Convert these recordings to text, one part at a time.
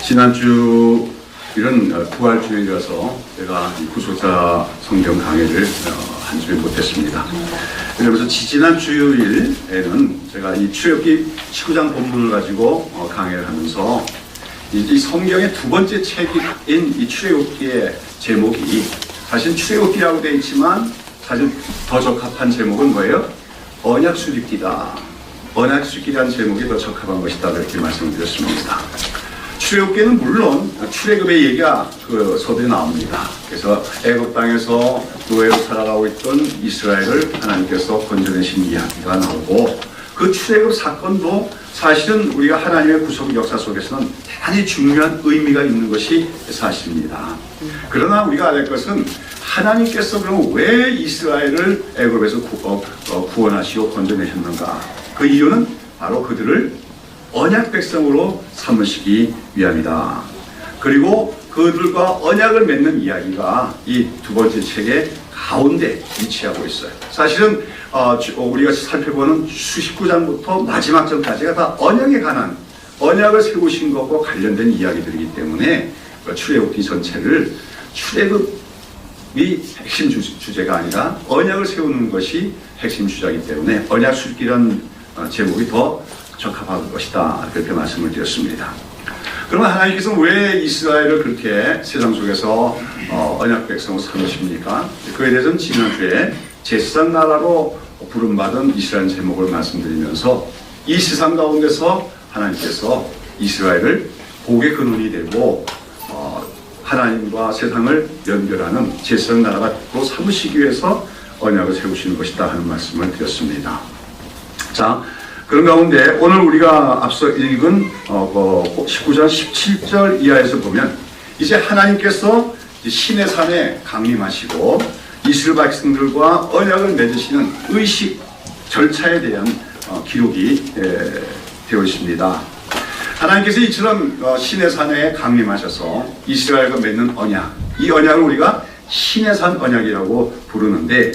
지난주 이런 부활주일이라서 제가 구속사 성경 강의를 한 주에 못했습니다. 그러면서 지난 주일에는 제가 이 출애굽기 19장 본문을 가지고 강의를 하면서 이 성경의 두 번째 책인 이 출애굽기의 제목이 사실 출애굽기라고 되어 있지만 사실 더 적합한 제목은 뭐예요? 언약수립기다. 언약수립기라는 제목이 더 적합한 것이다. 이렇게 말씀드렸습니다. 출애굽기는 물론 출애굽의 얘기가 그 서두에 나옵니다. 그래서 애굽 땅에서 노예로 살아가고 있던 이스라엘을 하나님께서 건져내신 이야기가 나오고, 그 출애굽 사건도 사실은 우리가 하나님의 구속 역사 속에서는 대단히 중요한 의미가 있는 것이 사실입니다. 그러나 우리가 알 것은 하나님께서 그럼 왜 이스라엘을 애굽에서 구원하시고 건져내셨는가? 그 이유는 바로 그들을 언약 백성으로 삼으시기 위함이다. 그리고 그들과 언약을 맺는 이야기가 이 두 번째 책의 가운데 위치하고 있어요. 사실은 우리가 살펴보는 19장부터 마지막 장까지가 다 언약에 관한, 언약을 세우신 것과 관련된 이야기들이기 때문에 출애굽기 전체를 출애굽이 핵심 주제가 아니라 언약을 세우는 것이 핵심 주제이기 때문에 언약수립기라는 제목이 더 적합한 것이다. 그렇게 말씀을 드렸습니다. 그러면 하나님께서는 왜 이스라엘을 그렇게 세상 속에서 언약 백성으로 삼으십니까? 그에 대해서는 지난주에 제3 나라로 부름받은 이스라엘 제목을 말씀드리면서 이 세상 가운데서 하나님께서 이스라엘을 복의 근원이 되고 하나님과 세상을 연결하는 제3 나라로 삼으시기 위해서 언약을 세우시는 것이다 하는 말씀을 드렸습니다. 자, 그런 가운데 오늘 우리가 앞서 읽은 19장 17절 이하에서 보면 이제 하나님께서 시내 산에 강림하시고 이스라엘 백성들과 언약을 맺으시는 의식 절차에 대한 기록이 되어 있습니다. 하나님께서 이처럼 시내 산에 강림하셔서 이스라엘과 맺는 언약, 이 언약을 우리가 시내산 언약이라고 부르는데,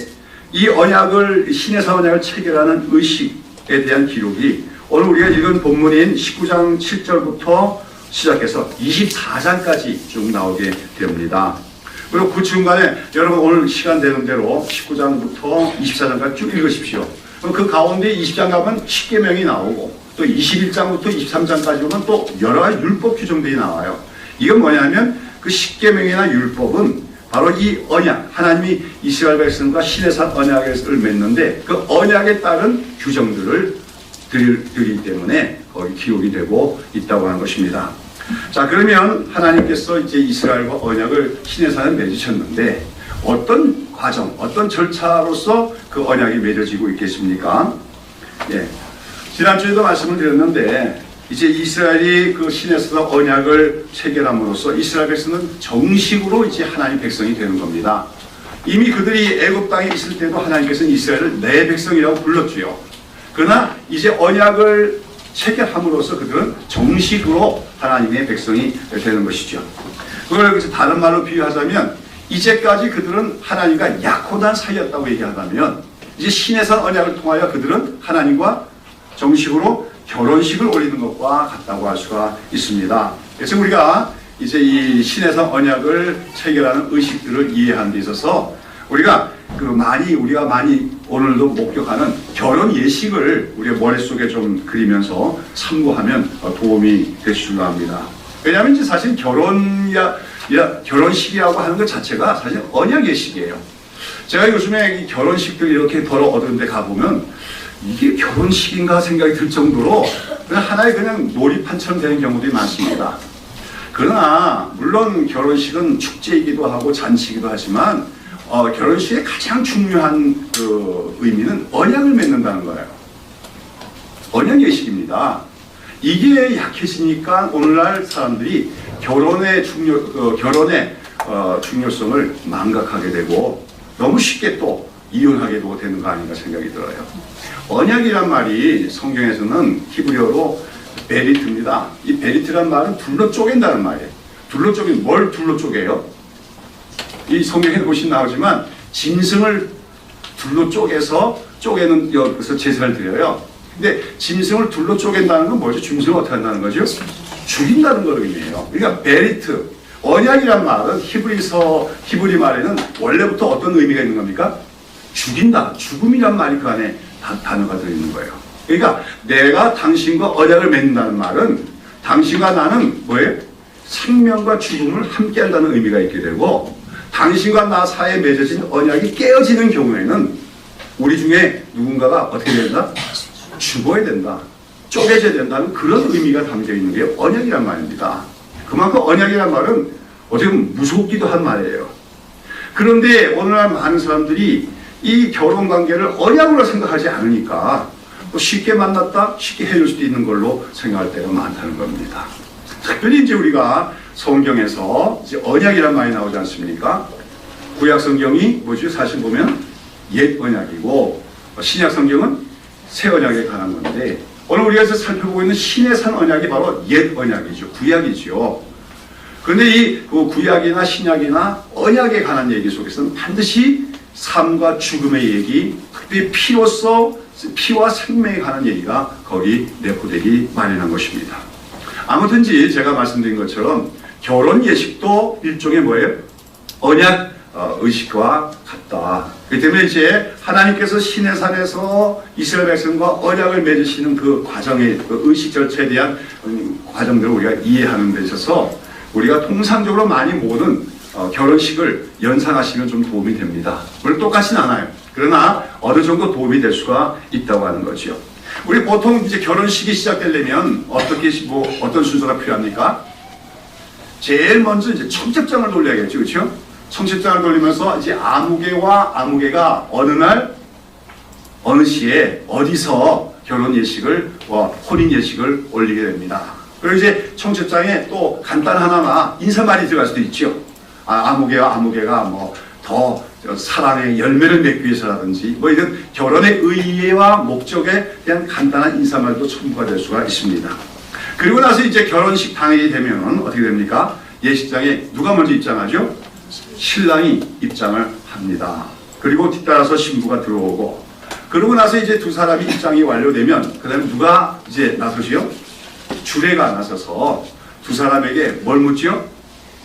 이 언약을 시내산 언약을 체결하는 의식 에 대한 기록이 오늘 우리가 읽은 본문인 19장 7절부터 시작해서 24장까지 쭉 나오게 됩니다. 그리고 그 중간에 여러분 오늘 시간 되는 대로 19장부터 24장까지 쭉 읽으십시오. 그럼 그 가운데 20장 가면 십계명이 나오고, 또 21장부터 23장까지 오면 또 여러 가지 율법 규정들이 나와요. 이건 뭐냐면 그 십계명이나 율법은 바로 이 언약, 하나님이 이스라엘 백성과 시내산 언약을 맺는데 그 언약에 따른 규정들을 드리기 때문에 거기 기록이 되고 있다고 하는 것입니다. 자, 그러면 하나님께서 이제 이스라엘과 언약을 시내산에 맺으셨는데 어떤 과정, 어떤 절차로서 그 언약이 맺어지고 있겠습니까? 예. 지난주에도 말씀을 드렸는데 이제 이스라엘이 그 시내산 언약을 체결함으로써 이스라엘 백성은 정식으로 이제 하나님 백성이 되는 겁니다. 이미 그들이 애굽 땅에 있을 때도 하나님께서는 이스라엘을 내 백성이라고 불렀지요. 그러나 이제 언약을 체결함으로써 그들은 정식으로 하나님의 백성이 되는 것이죠. 그걸 다른 말로 비유하자면 이제까지 그들은 하나님과 약혼한 사이였다고 얘기하다면 이제 시내산 언약을 통하여 그들은 하나님과 정식으로 결혼식을 올리는 것과 같다고 할 수가 있습니다. 그래서 우리가 이제 이 시내산 언약을 체결하는 의식들을 이해하는 데 있어서 우리가 우리가 많이 오늘도 목격하는 결혼 예식을 우리의 머릿속에 좀 그리면서 참고하면 도움이 될 줄 압니다. 왜냐하면 이제 사실 결혼식이라고 하는 것 자체가 사실 언약 예식이에요. 제가 요즘에 이 결혼식들 이렇게 벌어 얻은 데 가보면 이게 결혼식인가 생각이 들 정도로 그냥 하나의 그냥 놀이판처럼 되는 경우들이 많습니다. 그러나 물론 결혼식은 축제이기도 하고 잔치이기도 하지만 결혼식의 가장 중요한 그 의미는 언약을 맺는다는 거예요. 언약 예식입니다. 이게 약해지니까 오늘날 사람들이 결혼의 중요성을 망각하게 되고 너무 쉽게 또 이혼하게도 되는 거 아닌가 생각이 들어요. 언약이란 말이 성경에서는 히브리어로 베리트입니다. 이 베리트란 말은 둘러 쪼갠다는 말이에요. 뭘 둘러 쪼개요? 이 성경에 보시면 나오지만 짐승을 둘러 쪼개서 여기서 제사를 드려요. 근데 짐승을 둘러 쪼갠다는 건 뭐죠? 짐승을 어떻게 한다는 거죠? 죽인다는 걸 의미해요. 그러니까 베리트, 언약이란 말은 히브리 말에는 원래부터 어떤 의미가 있는 겁니까? 죽인다, 죽음이란 말이 그 안에 단어가 들어있는 거예요. 그러니까 내가 당신과 언약을 맺는다는 말은 당신과 나는 뭐예요? 생명과 죽음을 함께 한다는 의미가 있게 되고, 당신과 나 사이에 맺어진 언약이 깨어지는 경우에는 우리 중에 누군가가 어떻게 된다? 죽어야 된다, 쪼개져야 된다는 그런 의미가 담겨 있는 게 언약이란 말입니다. 그만큼 언약이란 말은 어떻게 보면 무섭기도 한 말이에요. 그런데 오늘날 많은 사람들이 이 결혼관계를 언약으로 생각하지 않으니까 쉽게 만났다, 쉽게 헤어질 수도 있는 걸로 생각할 때가 많다는 겁니다. 특별히 이제 우리가 성경에서 이제 언약이란 말이 나오지 않습니까? 구약 성경이 뭐죠? 사실 보면 옛 언약이고 신약 성경은 새 언약에 관한 건데, 오늘 우리가 살펴보고 있는 신의 산 언약이 바로 옛 언약이죠. 구약이죠. 그런데 이 구약이나 신약이나 언약에 관한 얘기 속에서는 반드시 삶과 죽음의 얘기, 특별히 피와 생명에 관한 얘기가 거기 내포되기 마련한 것입니다. 아무튼지 제가 말씀드린 것처럼 결혼 예식도 일종의 뭐예요? 언약 의식과 같다. 그렇기 때문에 이제 하나님께서 신의 산에서 이스라엘 백성과 언약을 맺으시는 그 과정의 그 의식 절차에 대한 과정들을 우리가 이해하는 데 있어서 우리가 통상적으로 많이 모든 결혼식을 연상하시면 좀 도움이 됩니다. 물론 똑같진 않아요. 그러나 어느 정도 도움이 될 수가 있다고 하는 거죠. 우리 보통 이제 결혼식이 시작되려면 어떤 순서가 필요합니까? 제일 먼저 이제 청첩장을 돌려야겠죠, 그렇죠? 청첩장을 돌리면서 이제 아무개와 아무개가 어느 날, 어느 시에, 어디서 결혼 예식을, 혼인 예식을 올리게 됩니다. 그리고 이제 청첩장에 또 간단 하나마 인사말이 들어갈 수도 있죠. 아무개와 아무개가 더 사랑의 열매를 맺기 위해서라든지 이런 결혼의 의의와 목적에 대한 간단한 인사말도 첨부가 될 수가 있습니다. 그리고 나서 이제 결혼식 당일이 되면 어떻게 됩니까? 예식장에 누가 먼저 입장하죠? 신랑이 입장을 합니다. 그리고 뒤따라서 신부가 들어오고, 그러고 나서 이제 두 사람이 입장이 완료되면 그 다음에 누가 이제 나서지요? 주례가 나서서 두 사람에게 뭘 묻지요?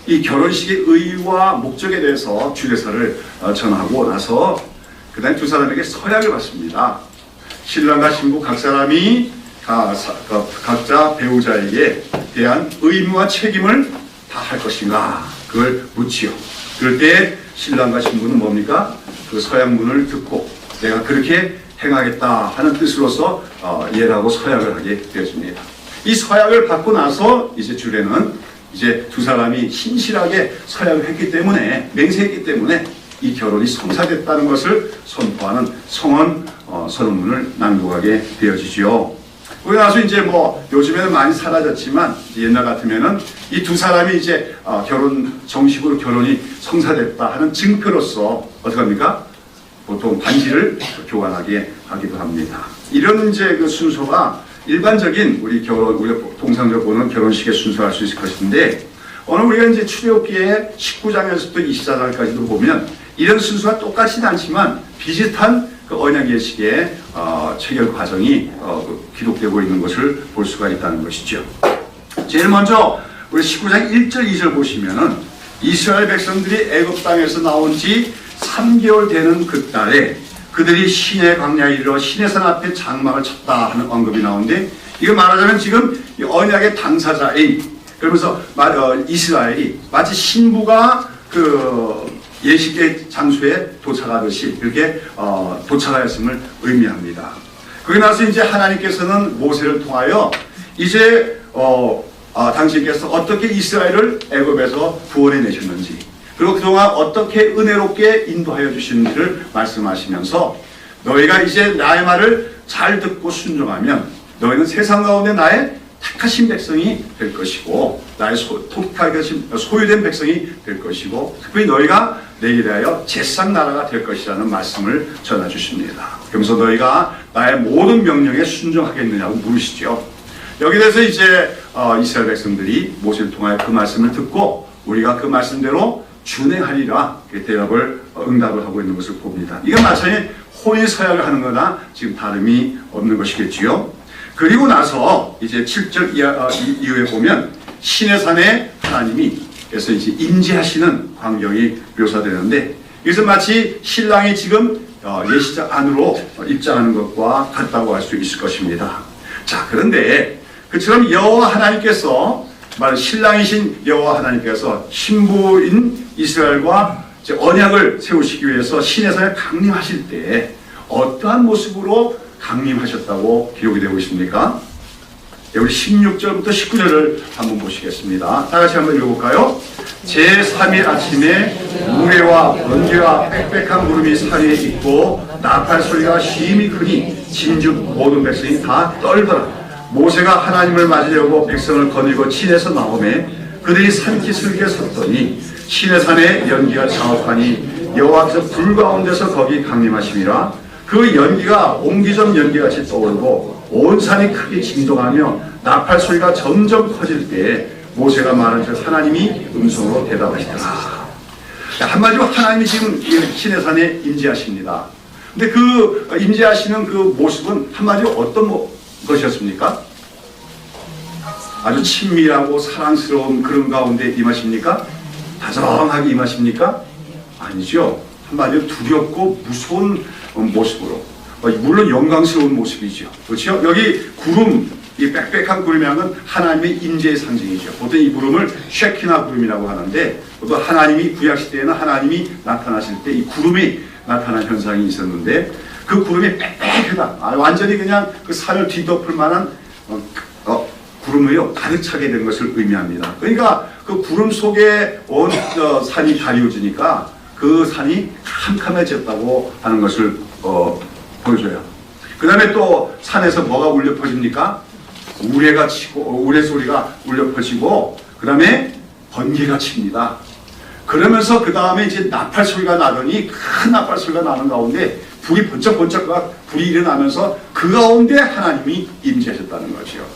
이 결혼식의 의의와 목적에 대해서 주례사를 전하고 나서 그 다음에 두 사람에게 서약을 받습니다. 신랑과 신부 각 사람이 각자 배우자에게 대한 의무와 책임을 다 할 것인가, 그걸 묻지요. 그럴 때 신랑과 신부는 뭡니까? 그 서약문을 듣고 내가 그렇게 행하겠다 하는 뜻으로서 예라고 서약을 하게 되었습니다. 이 서약을 받고 나서 이제 주례는 이제 두 사람이 신실하게 서약을 했기 때문에, 맹세했기 때문에 이 결혼이 성사됐다는 것을 선포하는 성원 선언문을 낭독하게 되어지죠. 그러고 나서 이제 요즘에는 많이 사라졌지만 옛날 같으면은 이 두 사람이 이제 정식으로 결혼이 성사됐다 하는 증표로서 어떻게 합니까? 보통 반지를 교환하게 하기도 합니다. 이런 이제 그 순서가 일반적인 우리가 통상적으로 보는 결혼식의 순서할 수 있을 것인데, 오늘 우리가 이제 출애굽기의 19장에서부터 24장까지도 보면 이런 순서가 똑같지는 않지만 비슷한 그 언약 예식의 체결 과정이 기록되고 있는 것을 볼 수가 있다는 것이죠. 제일 먼저 우리 19장 1절 2절 보시면은 이스라엘 백성들이 애굽 땅에서 나온 지 3개월 되는 그 달에 그들이 시내 광야에 이르러 시내산 앞에 장막을 쳤다 하는 언급이 나오는데, 이거 말하자면 지금 언약의 당사자인, 그러면서 이스라엘이 마치 신부가 그 예식의 장소에 도착하듯이 이렇게 도착하였음을 의미합니다. 그러고 나서 이제 하나님께서는 모세를 통하여 이제 당신께서 어떻게 이스라엘을 애굽에서 구원해 내셨는지, 그리고 그동안 어떻게 은혜롭게 인도하여 주시는지를 말씀하시면서 너희가 이제 나의 말을 잘 듣고 순종하면 너희는 세상 가운데 나의 택하신 백성이 될 것이고 나의 소유된 백성이 될 것이고 특별히 너희가 내게 대하여 제상 나라가 될 것이라는 말씀을 전해주십니다. 그러면서 너희가 나의 모든 명령에 순종하겠느냐고 물으시죠. 여기 대해서 이제 이스라엘 백성들이 모세를 통하여 그 말씀을 듣고 우리가 그 말씀대로 준행하리라 응답을 하고 있는 것을 봅니다. 이건 마찬가지 혼인 서약을 하는 거나 지금 다름이 없는 것이겠지요. 그리고 나서 이제 7절 이후에 보면 신의 산에 하나님이 그래서 이제 임재하시는 광경이 묘사되는데 이것은 마치 신랑이 지금 예식장 안으로 입장하는 것과 같다고 할 수 있을 것입니다. 자, 그런데 그처럼 여호와 하나님께서 신랑이신 여호와 하나님께서 신부인 이스라엘과 언약을 세우시기 위해서 신의 산에 강림하실 때 어떠한 모습으로 강림하셨다고 기록이 되고 있습니까? 우리 16절부터 19절을 한번 보시겠습니다. 다 같이 한번 읽어볼까요? 제3일 아침에 우레와 번개와 빽빽한 구름이 산 위에 있고 나팔 소리가 심히 크니 진즉 모든 백성이 다 떨더라. 모세가 하나님을 맞으려고 백성을 거느리고 진에서 나오매 그들이 산기슭에 섰더니 신의 산에 연기가 자욱하니 여호와께서 불 가운데서 거기 강림하심이라. 그 연기가 옹기점 연기같이 떠오르고 온 산이 크게 진동하며 나팔 소리가 점점 커질 때에 모세가 말한 즉 하나님이 음성으로 대답하시더라. 한마디로 하나님이 지금 신의 산에 임재하십니다. 근데 그 임재하시는 그 모습은 한마디로 어떤 것이었습니까? 아주 친밀하고 사랑스러운 그런 가운데 임하십니까? 다정하게 임하십니까? 아니죠. 한마디로 두렵고 무서운 모습으로, 물론 영광스러운 모습이죠. 그렇죠? 여기 구름, 이 빽빽한 구름이라는 건 하나님의 임재의 상징이죠. 보통 이 구름을 쉐키나 구름이라고 하는데, 또 하나님이 구약시대에는 하나님이 나타나실 때 이 구름이 나타난 현상이 있었는데, 그 구름이 빽빽하다. 완전히 그냥 그 산을 뒤덮을 만한 구름으로 가득 차게 된 것을 의미합니다. 그러니까 그 구름 속에 온 산이 가리워지니까 그 산이 캄캄해졌다고 하는 것을 보여줘요. 그 다음에 또 산에서 뭐가 울려 퍼집니까? 우레가 치고, 우레 소리가 울려 퍼지고, 그 다음에 번개가 칩니다. 그러면서 그 다음에 이제 나팔 소리가 나더니 큰 나팔 소리가 나는 가운데 불이 번쩍번쩍 불이 일어나면서 그 가운데 하나님이 임재하셨다는 거죠.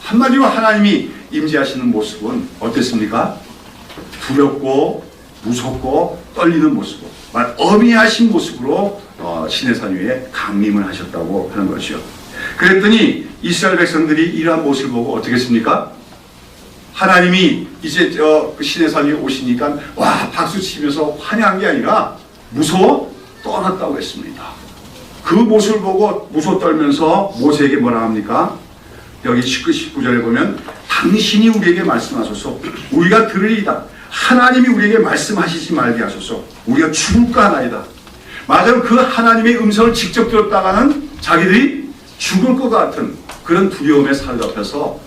한마디로 하나님이 임재하시는 모습은 어땠습니까? 두렵고 무섭고 떨리는 모습으로, 어미하신 모습으로 신의 산 위에 강림을 하셨다고 하는 것이요. 그랬더니 이스라엘 백성들이 이러한 모습을 보고 어떻게 했습니까? 하나님이 이제 신의 산 위에 오시니까 와 박수 치면서 환영한 게 아니라 무서워 떠났다고 했습니다. 그 모습을 보고 무서워 떨면서 모세에게 뭐라 합니까? 여기 19절에 보면 당신이 우리에게 말씀하소서 우리가 들으리이다. 하나님이 우리에게 말씀하시지 말게 하소서 우리가 죽을까 하나이다. 맞아요. 그 하나님의 음성을 직접 들었다가는 자기들이 죽을 것 같은 그런 두려움에 사로잡혀서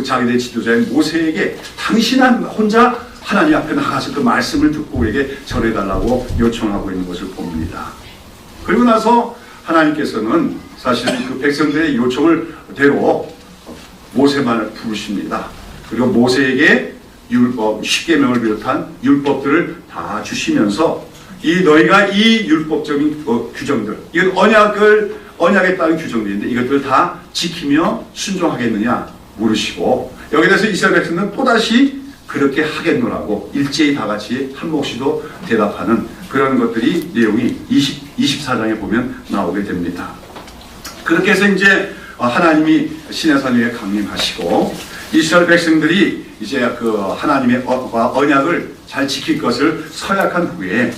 자기들의 지도자인 모세에게 당신 혼자 하나님 앞에 나가서 그 말씀을 듣고 우리에게 전해달라고 요청하고 있는 것을 봅니다. 그리고 나서 하나님께서는 사실은 그 백성들의 요청을 대로 모세만을 부르십니다. 그리고 모세에게 율법, 십계명을 비롯한 율법들을 다 주시면서 너희가 이 율법적인 규정들, 이건 언약에 따른 규정들인데 이것들을 다 지키며 순종하겠느냐 물으시고 여기에 대해서 이스라엘 백성들은 또다시 그렇게 하겠노라고 일제히 다 같이 한 몫이도 대답하는 그런 것들이 내용이 24장에 보면 나오게 됩니다. 그렇게 해서 이제 하나님이 신의 산 위에 강림하시고 이스라엘 백성들이 이제 그 하나님의 언약을 잘 지킬 것을 서약한 후에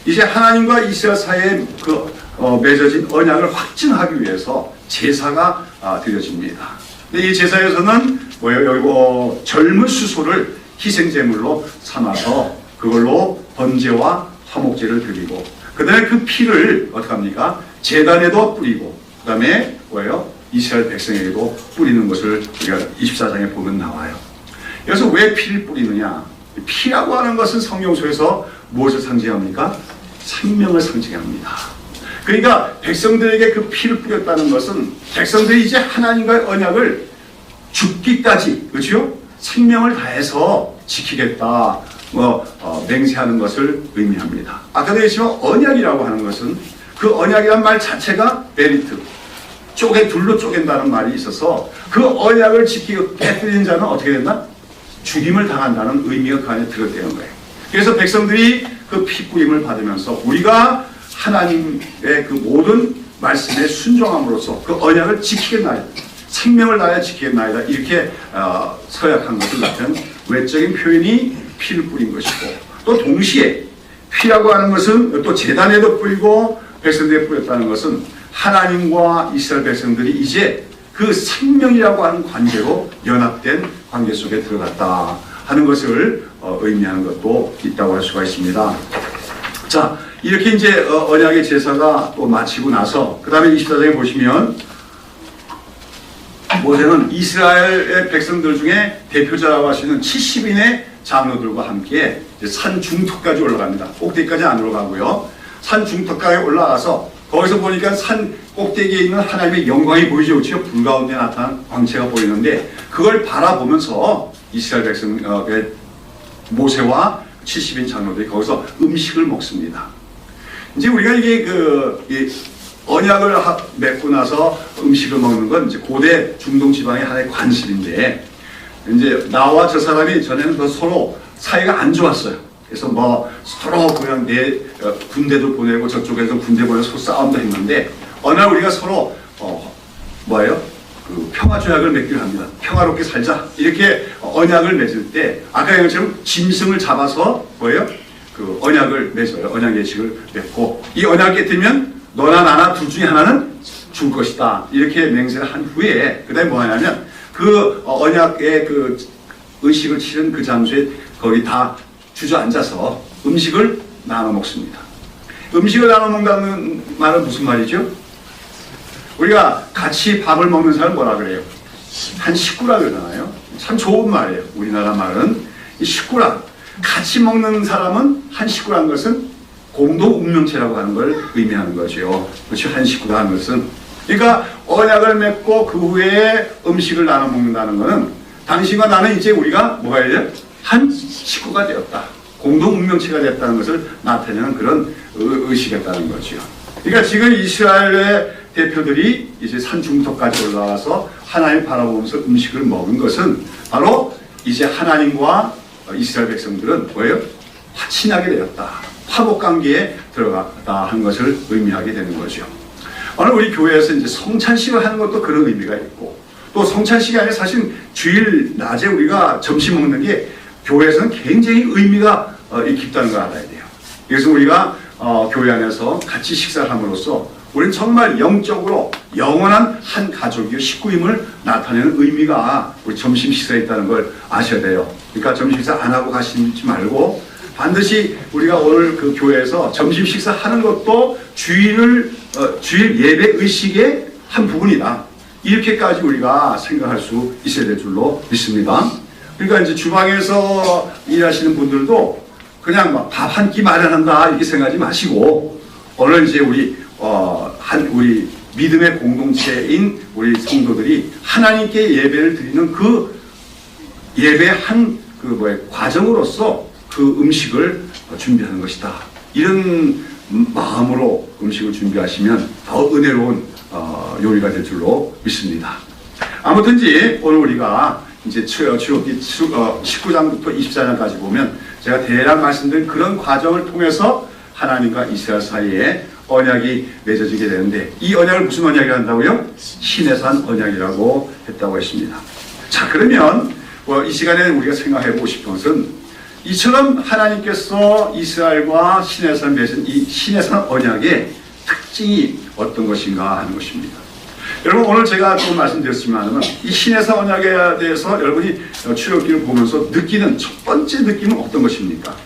이제 하나님과 이스라엘 사이에 맺어진 언약을 확증하기 위해서 제사가 드려집니다. 근데 이 제사에서는 여기 젊은 수소를 희생제물로 삼아서 그걸로 번제와 화목제를 드리고 그 다음에 그 피를 어떻게 합니까? 제단에도 뿌리고 그 다음에 이스라엘 백성에게도 뿌리는 것을 우리가 24장에 보면 나와요. 그래서 왜 피를 뿌리느냐? 피라고 하는 것은 성경서에서 무엇을 상징합니까? 생명을 상징합니다. 그러니까 백성들에게 그 피를 뿌렸다는 것은 백성들이 이제 하나님과의 언약을 죽기까지, 그렇죠? 생명을 다해서 지키겠다, 맹세하는 것을 의미합니다. 아까도 얘기했지만 언약이라고 하는 것은 그 언약이란 말 자체가 베리트, 둘로 쪼갠다는 말이 있어서 그 언약을 지키고 깨뜨리는 자는 어떻게 된다? 죽임을 당한다는 의미가 그 안에 들어있다는 거예요. 그래서 백성들이 그 피 뿌림을 받으면서 우리가 하나님의 그 모든 말씀에 순종함으로써 그 언약을 지키겠나이다. 생명을 다하여 지키겠나이다. 이렇게 서약한 것을 나타낸 외적인 표현이 피를 뿌린 것이고, 또 동시에 피라고 하는 것은 또 제단에도 뿌리고 백성들에 뿌렸다는 것은 하나님과 이스라엘 백성들이 이제 그 생명이라고 하는 관계로 연합된 관계 속에 들어갔다 하는 것을 의미하는 것도 있다고 할 수가 있습니다. 자, 이렇게 이제 언약의 제사가 또 마치고 나서 그 다음에 24장에 보시면 모세는 이스라엘의 백성들 중에 대표자라고 할 수 있는 70인의 장로들과 함께 산 중턱까지 올라갑니다. 꼭대기까지 안 올라가고요. 산 중턱까지 올라가서 거기서 보니까 산 꼭대기에 있는 하나님의 영광이 보이죠. 그렇죠? 불 가운데 나타난 광채가 보이는데 그걸 바라보면서 이스라엘 백성 모세와 70인 장로들이 거기서 음식을 먹습니다. 이제 우리가 이게 언약을 맺고 나서 음식을 먹는 건 이제 고대 중동 지방의 하나의 관습인데, 이제 나와 저 사람이 전에는 그 서로 사이가 안 좋았어요. 그래서 뭐 서로 그냥 군대도 보내고 저쪽에서 군대 보내서 서로 싸움도 했는데, 어느 날 우리가 서로 그 평화 조약을 맺기로 합니다. 평화롭게 살자 이렇게 언약을 맺을 때 아까 얘기처럼 짐승을 잡아서 그 언약을 맺어요. 언약 예식을 맺고 이 언약 깨뜨리면 너나 나나 둘 중에 하나는 죽을 것이다. 이렇게 맹세를 한 후에 그 다음에 뭐 하냐면 그 언약의 그 의식을 치른 그 장소에 거기 다 주저앉아서 음식을 나눠 먹습니다. 음식을 나눠 먹는다는 말은 무슨 말이죠? 우리가 같이 밥을 먹는 사람 뭐라 그래요? 한 식구라 그러잖아요. 참 좋은 말이에요. 우리나라 말은 이 식구라. 같이 먹는 사람은 한 식구라는 것은 공동 운명체라고 하는 걸 의미하는 거죠. 그렇죠? 한 식구다 하는 것은. 그러니까 언약을 맺고 그 후에 음식을 나눠 먹는다는 것은 당신과 나는 이제 우리가 뭐가 돼요? 한 식구가 되었다. 공동 운명체가 됐다는 것을 나타내는 그런 의식이었다는 거죠. 그러니까 지금 이스라엘의 대표들이 이제 산 중턱까지 올라가서 하나님 바라보면서 음식을 먹은 것은 바로 이제 하나님과 이스라엘 백성들은 뭐예요? 친하게 되었다. 화목관계에 들어갔다 하는 것을 의미하게 되는 거죠. 오늘 우리 교회에서 이제 성찬식을 하는 것도 그런 의미가 있고, 또 성찬식이 아니라 사실 주일 낮에 우리가 점심 먹는 게 교회에서는 굉장히 의미가 깊다는 걸 알아야 돼요. 그래서 우리가 교회 안에서 같이 식사를 함으로써 우리는 정말 영적으로 영원한 한 가족이요 식구임을 나타내는 의미가 우리 점심 식사에 있다는 걸 아셔야 돼요. 그러니까 점심 식사 안 하고 가시지 말고 반드시 우리가 오늘 그 교회에서 점심 식사 하는 것도 주일 예배 의식의 한 부분이다. 이렇게까지 우리가 생각할 수 있어야 될 줄로 믿습니다. 그러니까 이제 주방에서 일하시는 분들도 그냥 막 밥 한 끼 마련한다 이렇게 생각하지 마시고, 오늘 이제 우리 믿음의 공동체인 우리 성도들이 하나님께 예배를 드리는 그 예배의 한 과정으로서 그 음식을 준비하는 것이다. 이런 마음으로 음식을 준비하시면 더 은혜로운 요리가 될 줄로 믿습니다. 아무튼지 오늘 우리가 이제 출애굽기 19장부터 24장까지 보면 제가 대략 말씀드린 그런 과정을 통해서 하나님과 이스라엘 사이에 언약이 맺어지게 되는데, 이 언약을 무슨 언약이라고 한다고요? 시내산 언약이라고 했다고 했습니다. 자, 그러면 이 시간에 우리가 생각해 보고 싶은 것은 이처럼 하나님께서 이스라엘과 시내산 맺은 이 시내산 언약의 특징이 어떤 것인가 하는 것입니다. 여러분, 오늘 제가 또 말씀드렸지만 이 시내산 언약에 대해서 여러분이 출애굽기를 보면서 느끼는 첫 번째 느낌은 어떤 것입니까?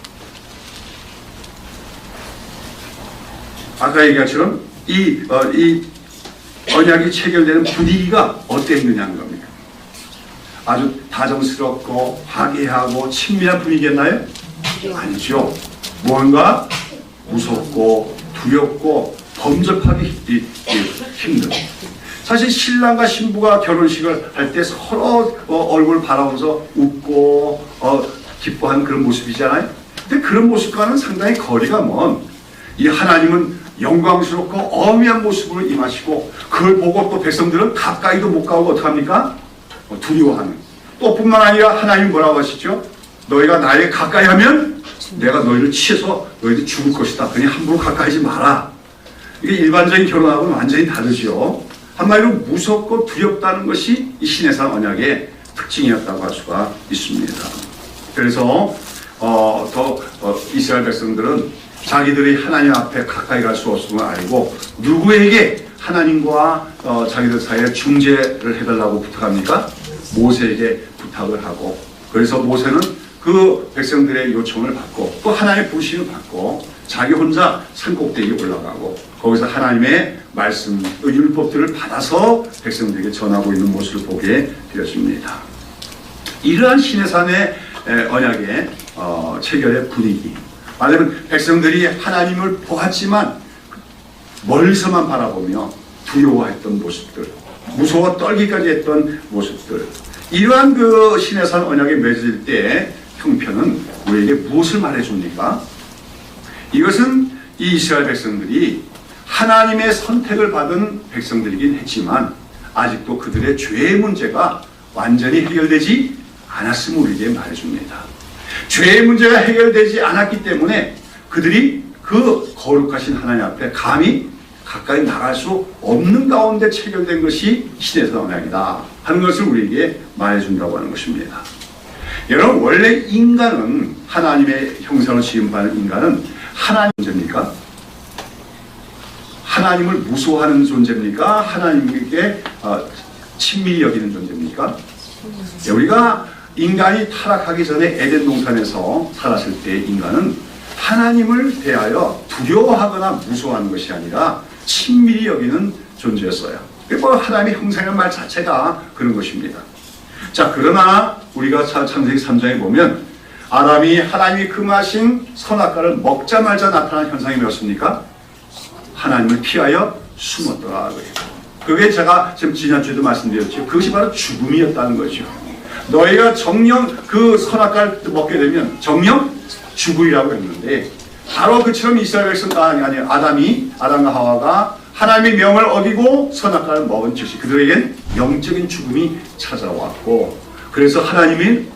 아까 얘기한 것처럼 이 언약이 체결되는 분위기가 어땠느냐는 겁니다. 아주 다정스럽고 화기애애하고 친밀한 분위기였나요? 아니죠. 뭔가 무섭고 두렵고 범접하기 힘든. 사실 신랑과 신부가 결혼식을 할 때 서로 얼굴을 바라보면서 웃고 기뻐하는 그런 모습이잖아요. 근데 그런 모습과는 상당히 거리가 먼, 이 하나님은 영광스럽고 어미한 모습으로 임하시고, 그걸 보고 또 백성들은 가까이도 못 가고 어떡합니까? 두려워하는. 또 뿐만 아니라 하나님 뭐라고 하시죠? 너희가 나에게 가까이 하면 내가 너희를 치해서 너희들 죽을 것이다. 그냥 함부로 가까이 하지 마라. 이게 일반적인 결혼하고는 완전히 다르죠. 한마디로 무섭고 두렵다는 것이 이 시내산 언약의 특징이었다고 할 수가 있습니다. 그래서 이스라엘 백성들은 자기들이 하나님 앞에 가까이 갈 수 없음을 알고 누구에게 하나님과 자기들 사이에 중재를 해달라고 부탁합니까? 모세에게 부탁을 하고, 그래서 모세는 그 백성들의 요청을 받고 또 하나님의 부르심을 받고 자기 혼자 산꼭대기에 올라가고 거기서 하나님의 말씀, 율법들을 받아서 백성들에게 전하고 있는 모습을 보게 되었습니다. 이러한 시내산의 언약의 체결의 분위기, 말하자면 백성들이 하나님을 보았지만 멀리서만 바라보며 두려워했던 모습들, 무서워 떨기까지 했던 모습들, 이러한 그 시내산 언약에 맺을 때 형편은 우리에게 무엇을 말해줍니까? 이것은 이 이스라엘 백성들이 하나님의 선택을 받은 백성들이긴 했지만 아직도 그들의 죄의 문제가 완전히 해결되지 않았음을 우리에게 말해줍니다. 죄의 문제가 해결되지 않았기 때문에 그들이 그 거룩하신 하나님 앞에 감히 가까이 나갈 수 없는 가운데 체결된 것이 시내산 언약이다 하는 것을 우리에게 말해준다고 하는 것입니다. 여러분, 원래 인간은, 하나님의 형상으로 지음받은 인간은 하나님 존재입니까? 하나님을 무서워하는 존재입니까? 하나님께 친밀히 여기는 존재입니까? 우리가 인간이 타락하기 전에 에덴 동산에서 살았을 때 인간은 하나님을 대하여 두려워하거나 무서워하는 것이 아니라 친밀히 여기는 존재였어요. 하나님의 형상이라는 말 자체가 그런 것입니다. 자, 그러나 우리가 창세기 3장에 보면 아담이 하나님이 금하신 선악과를 먹자마자 나타난 현상이 뭐였습니까? 하나님을 피하여 숨었더라. 그게 제가 지금 지난주에도 말씀드렸죠. 그것이 바로 죽음이었다는 거죠. 너희가 정령 그 선악과를 먹게 되면 정령 죽으리라고 했는데, 바로 그처럼 이스라엘 백성과 아담과 하와가 하나님의 명을 어기고 선악과를 먹은 즉시 그들에겐 영적인 죽음이 찾아왔고, 그래서 하나님이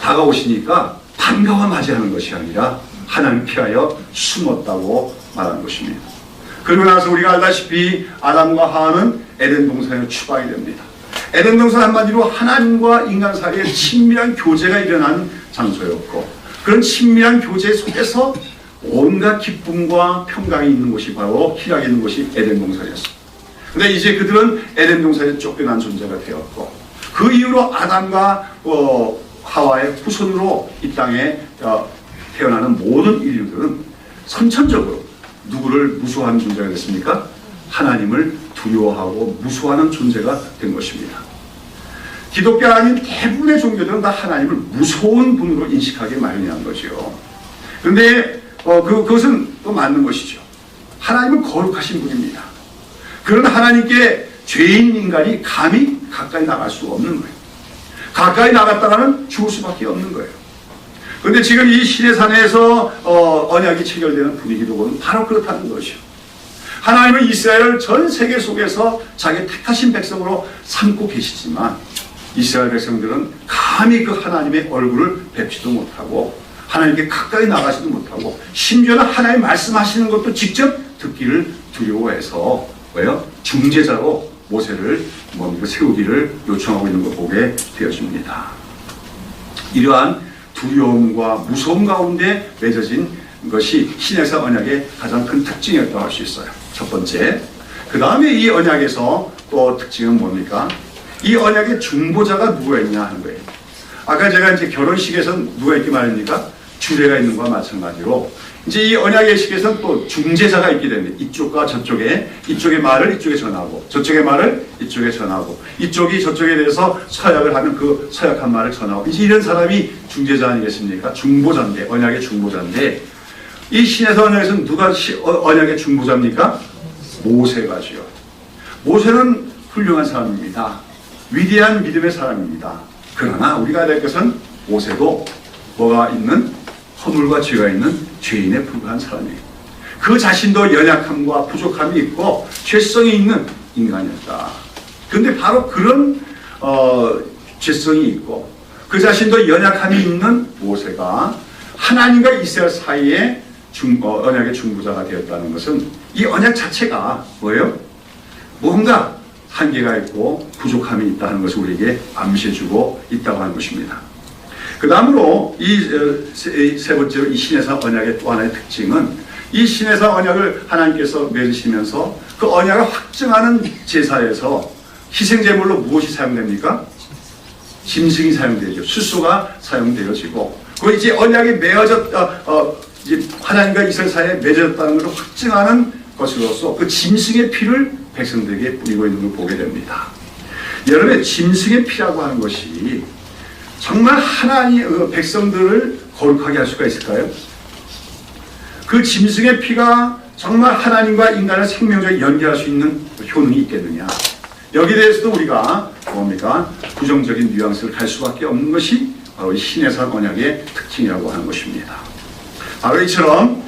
다가오시니까 반가워 맞이하는 것이 아니라 하나님을 피하여 숨었다고 말하는 것입니다. 그리고 나서 우리가 알다시피 아담과 하와는 에덴 동산에 추방이 됩니다. 에덴 동산 한마디로 하나님과 인간 사이에 친밀한 교제가 일어나는 장소였고, 그런 친밀한 교제 속에서 온갖 기쁨과 평강이 있는 곳이 바로 희락이 있는 곳이 에덴 동산이었습니다. 근데 이제 그들은 에덴 동산에 쫓겨난 존재가 되었고, 그 이후로 아담과 하와의 후손으로 이 땅에 태어나는 모든 인류들은 선천적으로 누구를 무서워하는 존재가 됐습니까? 하나님을 두려워하고 무서워하는 존재가 된 것입니다. 기독교 아닌 대부분의 종교들은 다 하나님을 무서운 분으로 인식하게 마련한 거죠. 그런데 그것은 또 맞는 것이죠. 하나님은 거룩하신 분입니다. 그런 하나님께 죄인 인간이 감히 가까이 나갈 수가 없는 거예요. 가까이 나갔다가는 죽을 수밖에 없는 거예요. 그런데 지금 이 시내산에서 언약이 체결되는 분위기도 보면 바로 그렇다는 것이죠. 하나님은 이스라엘을 전 세계 속에서 자기 택하신 백성으로 삼고 계시지만 이스라엘 백성들은 감히 그 하나님의 얼굴을 뵙지도 못하고 하나님께 가까이 나가지도 못하고 심지어는 하나님 말씀하시는 것도 직접 듣기를 두려워해서 왜요? 중재자로 모세를 세우기를 요청하고 있는 걸 보게 되었습니다. 이러한 두려움과 무서움 가운데 맺어진 것이 시내산 언약의 가장 큰 특징이었다고 할 수 있어요. 첫 번째. 그 다음에 이 언약에서 또 특징은 뭡니까? 이 언약의 중보자가 누가 있냐 하는 거예요. 아까 제가 이제 결혼식에서 누가 있기 마련입니까? 주례가 있는 것과 마찬가지로 이제 이 언약의 식에서는 또 중재자가 있게 됩니다. 이쪽과 저쪽에, 이쪽의 말을 이쪽에 전하고 저쪽의 말을 이쪽에 전하고 이쪽이 저쪽에 대해서 서약을 하면 그 서약한 말을 전하고 이제 이런 사람이 중재자 아니겠습니까? 중보자인데, 언약의 중보자인데 이 시내산 언약에서는 누가 언약의 중보자입니까? 모세가지요. 모세는 훌륭한 사람입니다. 위대한 믿음의 사람입니다. 그러나 우리가 알아야 될 것은 모세도 뭐가 있는 허물과 죄가 있는 죄인에 불과한 사람이에요. 그 자신도 연약함과 부족함이 있고 죄성이 있는 인간이었다. 그런데 바로 그런 죄성이 있고 그 자신도 연약함이 있는 모세가 하나님과 이스라엘 사이에 언약의 중보자가 되었다는 것은 이 언약 자체가 뭐예요? 뭔가 한계가 있고 부족함이 있다는 것을 우리에게 암시해주고 있다고 하는 것입니다. 그 다음으로 세 번째로 이 신해상 언약의 또 하나의 특징은 이 신해상 언약을 하나님께서 맺으시면서 그 언약을 확증하는 제사에서 희생제물로 무엇이 사용됩니까? 짐승이 사용되죠. 수소가 사용되어지고 그 이제 언약이 이제 하나님과 이스라엘 사이에 맺어졌다는 것을 확증하는 것으로서 그 짐승의 피를 백성들에게 뿌리고 있는 걸 보게 됩니다. 여러분, 짐승의 피라고 하는 것이 정말 하나님 백성들을 거룩하게 할 수가 있을까요? 그 짐승의 피가 정말 하나님과 인간을 생명적으로 연결할 수 있는 효능이 있겠느냐? 여기에 대해서도 우리가 뭡니까? 부정적인 뉘앙스를 갈 수밖에 없는 것이 바로 이 신해상 언약의 특징이라고 하는 것입니다. 바로 이처럼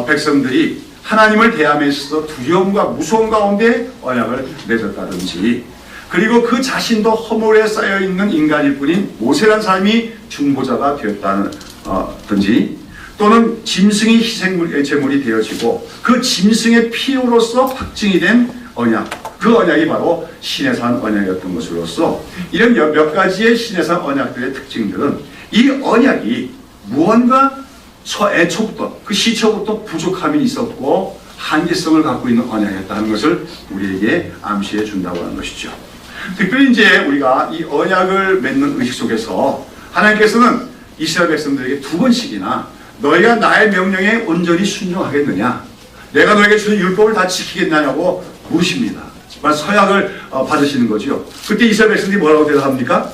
백성들이 하나님을 대함에 있어서 두려움과 무서움 가운데 언약을 맺었다든지, 그리고 그 자신도 허물에 쌓여있는 인간일 뿐인 모세라는 사람이 중보자가 되었다든지, 또는 짐승이 희생제물이 되어지고 그 짐승의 피로서 확증이 된 언약, 그 언약이 바로 신해상 언약이었던 것으로서 이런 몇 가지의 신해상 언약들의 특징들은 이 언약이 무언가 애초부터 그 시초부터 부족함이 있었고 한계성을 갖고 있는 언약이었다는 것을 우리에게 암시해 준다고 하는 것이죠. 특별히 이제 우리가 이 언약을 맺는 의식 속에서 하나님께서는 이스라엘 백성들에게 두 번씩이나 너희가 나의 명령에 온전히 순종하겠느냐, 내가 너에게 주는 율법을 다 지키겠느냐고 물으십니다. 서약을 받으시는 거죠. 그때 이스라엘 백성들이 뭐라고 대답합니까?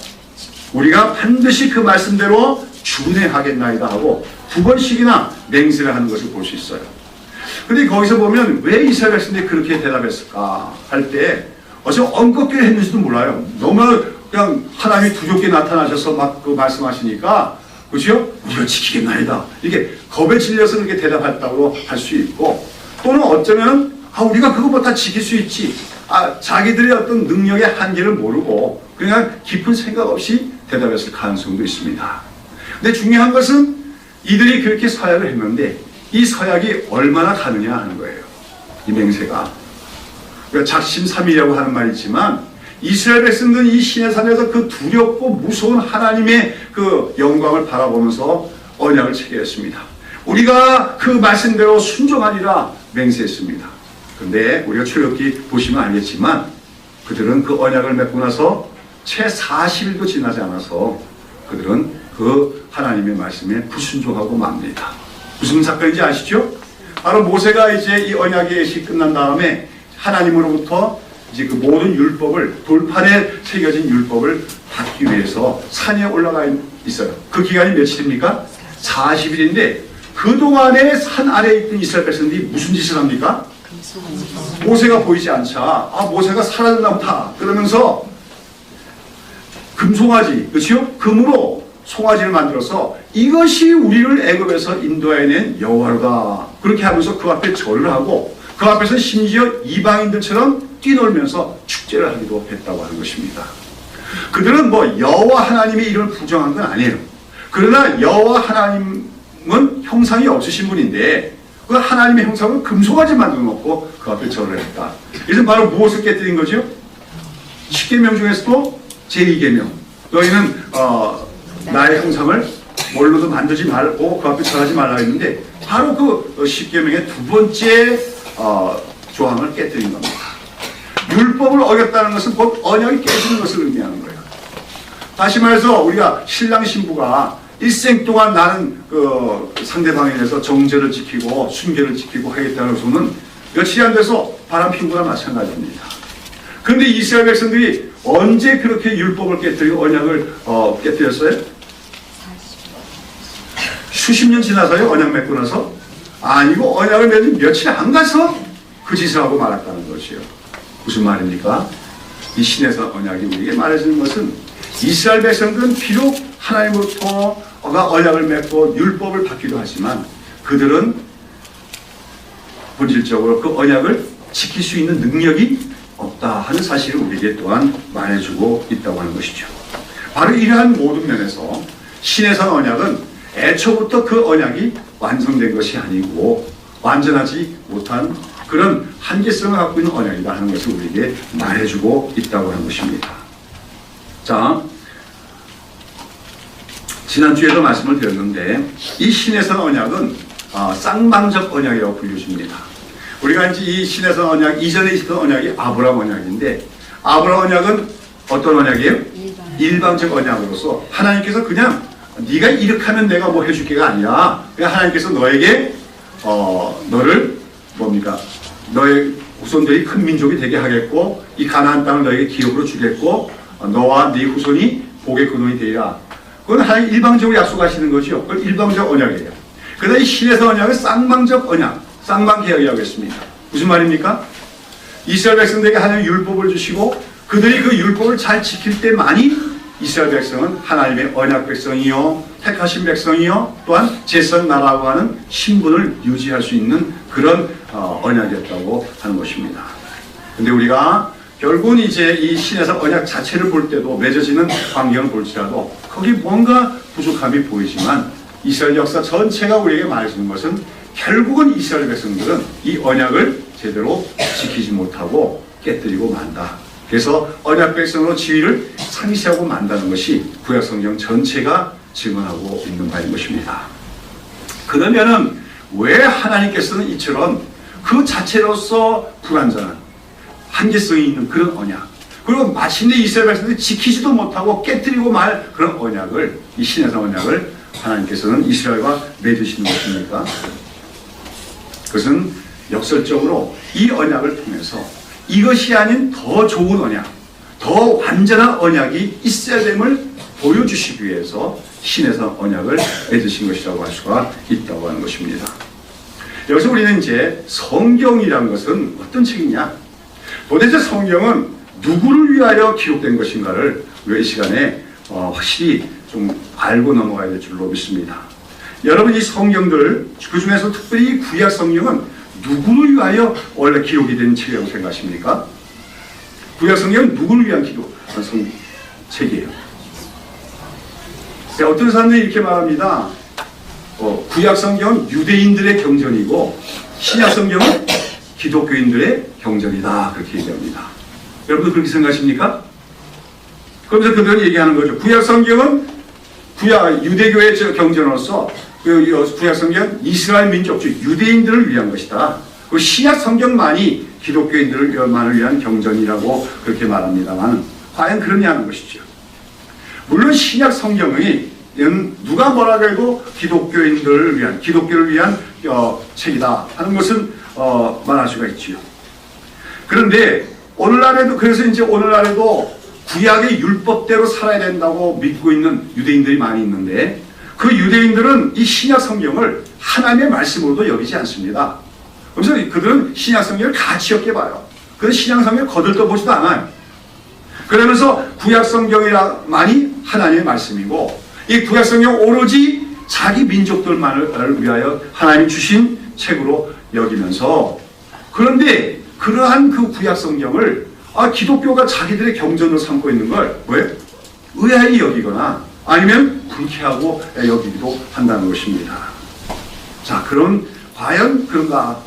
우리가 반드시 그 말씀대로 준행하겠나이다 하고 두 번씩이나 맹세를 하는 것을 볼 수 있어요. 근데 거기서 보면 왜 이스라엘 백성들이 그렇게 대답했을까 할 때 어쩌면 엉겁게 했는지도 몰라요. 너무 그냥 하나님이 두렵게 나타나셔서 막 그 말씀하시니까, 그렇죠? 우리가 지키겠나이다, 이게 겁에 질려서 그렇게 대답했다고 할 수 있고, 또는 어쩌면 우리가 그거 뭐 다 지킬 수 있지, 자기들의 어떤 능력의 한계를 모르고 그냥 깊은 생각 없이 대답했을 가능성도 있습니다. 근데 중요한 것은 이들이 그렇게 서약을 했는데 이 서약이 얼마나 가느냐 하는 거예요. 이 맹세가. 그러니까 작심삼일이라고 하는 말이 있지만 이스라엘 백성들은 이 시내산에서 그 두렵고 무서운 하나님의 그 영광을 바라보면서 언약을 체결했습니다. 우리가 그 말씀대로 순종하리라 맹세했습니다. 그런데 우리가 출애굽기 보시면 알겠지만 그들은 그 언약을 맺고 나서 채 40일도 지나지 않아서 그들은 그 하나님의 말씀에 불순종하고 맙니다. 무슨 사건인지 아시죠? 바로 모세가 이제 이 언약의 예식이 끝난 다음에 하나님으로부터 이제 그 모든 율법을, 돌판에 새겨진 율법을 받기 위해서 산에 올라가 있어요. 그 기간이 며칠입니까? 40일인데 그동안에 산 아래에 있던 이스라엘 백성들이 무슨 짓을 합니까? 모세가 보이지 않자 모세가 사라졌나 보다 그러면서 금송아지, 그렇죠? 금으로 송아지를 만들어서 이것이 우리를 애굽에서 인도해낸 여호와로다, 그렇게 하면서 그 앞에 절을 하고 그 앞에서 심지어 이방인들처럼 뛰놀면서 축제를 하기도 했다고 하는 것입니다. 그들은 뭐 여호와 하나님의 이름을 부정한 건 아니에요. 그러나 여호와 하나님은 형상이 없으신 분인데 그 하나님의 형상은 금송아지 만들어 놓고 그 앞에 절을 했다. 이것은 바로 무엇을 깨뜨린 거죠? 10계명 중에서도 제2계명, 너희는 나의 형상을 뭘로도 만들지 말고 그 앞에 절하지 말라 했는데 바로 그 10계명의 두 번째 조항을 깨뜨린 겁니다. 율법을 어겼다는 것은 곧 언약이 깨지는 것을 의미하는 거예요. 다시 말해서 우리가 신랑 신부가 일생 동안 나는 그 상대방에 대해서 정제를 지키고 순결을 지키고 하겠다는 것은 며칠이 안 돼서 바람 핀 거나 마찬가지입니다. 그런데 이스라엘 백성들이 언제 그렇게 율법을 깨뜨리고 언약을 깨뜨렸어요? 수십 년 지나서요? 언약 맺고 나서? 아니고 언약을 맺은 며칠 안 가서 그 짓을 하고 말았다는 것이요. 무슨 말입니까? 이 신에서 언약이 우리에게 말해주는 것은 이스라엘 백성들은 비록 하나님으로부터 언약을 맺고 율법을 받기도 하지만 그들은 본질적으로 그 언약을 지킬 수 있는 능력이 없다 하는 사실을 우리에게 또한 말해주고 있다고 하는 것이죠. 바로 이러한 모든 면에서 신의 산 언약은 애초부터 그 언약이 완성된 것이 아니고 완전하지 못한 그런 한계성을 갖고 있는 언약이다 하는 것을 우리에게 말해주고 있다고 하는 것입니다. 자, 지난주에도 말씀을 드렸는데 이 신해선 언약은 쌍방적 언약이라고 불려집니다. 우리가 이제 이 신해선 언약 이전에 있었던 언약이 아브라함 언약인데 아브라함 언약은 어떤 언약이에요? 일방적 언약으로서 하나님께서 그냥 네가 이렇게 하면 내가 뭐 해줄게가 아니라 그냥 하나님께서 너에게 너를 뭡니까? 너의 후손들이 큰 민족이 되게 하겠고 이 가나안 땅을 너에게 기업으로 주겠고 너와 네 후손이 복의 근원이 되리라. 그건 하나님 일방적으로 약속하시는 거죠. 그건 일방적 언약이에요. 그러나 이 신해선 언약은 쌍방적 언약, 쌍방계약이라고 했습니다. 무슨 말입니까? 이스라엘 백성들에게 하나님 율법을 주시고 그들이 그 율법을 잘 지킬 때만이 이스라엘 백성은 하나님의 언약 백성이요 택하신 백성이요 또한 제선 나라고 하는 신분을 유지할 수 있는 그런 언약이었다고 하는 것입니다. 근데 우리가 결국은 이제 이 신해선 언약 자체를 볼 때도 맺어지는 광경을 볼지라도 거기 뭔가 부족함이 보이지만 이스라엘 역사 전체가 우리에게 말해주는 것은 결국은 이스라엘 백성들은 이 언약을 제대로 지키지 못하고 깨뜨리고 만다. 그래서 언약 백성으로 지위를 상실하고 만다는 것이 구약성경 전체가 증언하고 있는 바인 것입니다. 그러면은 왜 하나님께서는 이처럼 그 자체로서 불완전한 한계성이 있는 그런 언약 그리고 마침내 이스라엘 백성들이 지키지도 못하고 깨뜨리고 말 그런 언약을 이 신해선 언약을 하나님께서는 이스라엘과 맺으시는 것입니까? 그것은 역설적으로 이 언약을 통해서 이것이 아닌 더 좋은 언약, 더 완전한 언약이 있어야 됨을 보여주시기 위해서 신해선 언약을 맺으신 것이라고 할 수가 있다고 하는 것입니다. 여기서 우리는 이제 성경이라는 것은 어떤 책이냐? 도대체 성경은 누구를 위하여 기록된 것인가를 우리가 이 시간에 확실히 좀 알고 넘어가야 될 줄로 믿습니다. 여러분 이 성경들 그 중에서 특별히 구약 성경은 누구를 위하여 원래 기록이 된 책이라고 생각하십니까? 구약 성경은 누구를 위한 책이에요. 어떤 사람들이 이렇게 말합니다. 구약 성경은 유대인들의 경전이고 신약 성경은 기독교인들의 경전이다 그렇게 얘기합니다. 여러분 그렇게 생각하십니까? 그러면서 그들은 얘기하는 거죠. 구약 성경은 유대교의 경전으로서 구약 성경 이스라엘 민족 즉 유대인들을 위한 것이다. 그 신약 성경만이 기독교인들만을 위한 경전이라고 그렇게 말합니다만 과연 그러냐는 것이죠. 물론 신약 성경이 누가 뭐라고 해도 기독교를 위한 책이다 하는 것은 말할 수가 있지요. 그런데 오늘날에도 그래서 이제 오늘날에도 구약의 율법대로 살아야 된다고 믿고 있는 유대인들이 많이 있는데 그 유대인들은 이 신약 성경을 하나님의 말씀으로도 여기지 않습니다. 그래서 그들은 신약 성경을 가치 없게 봐요. 그래서 신약 성경을 거들떠보지도 않아요. 그러면서 구약 성경이만이 하나님의 말씀이고 이 구약 성경 오로지 자기 민족들만을 위하여 하나님이 주신 책으로 여기면서 그런데 그러한 그 구약 성경을 기독교가 자기들의 경전으로 삼고 있는 걸 왜? 의아히 여기거나 아니면 불쾌하고 여기기도 한다는 것입니다. 자, 그럼 과연 그런가?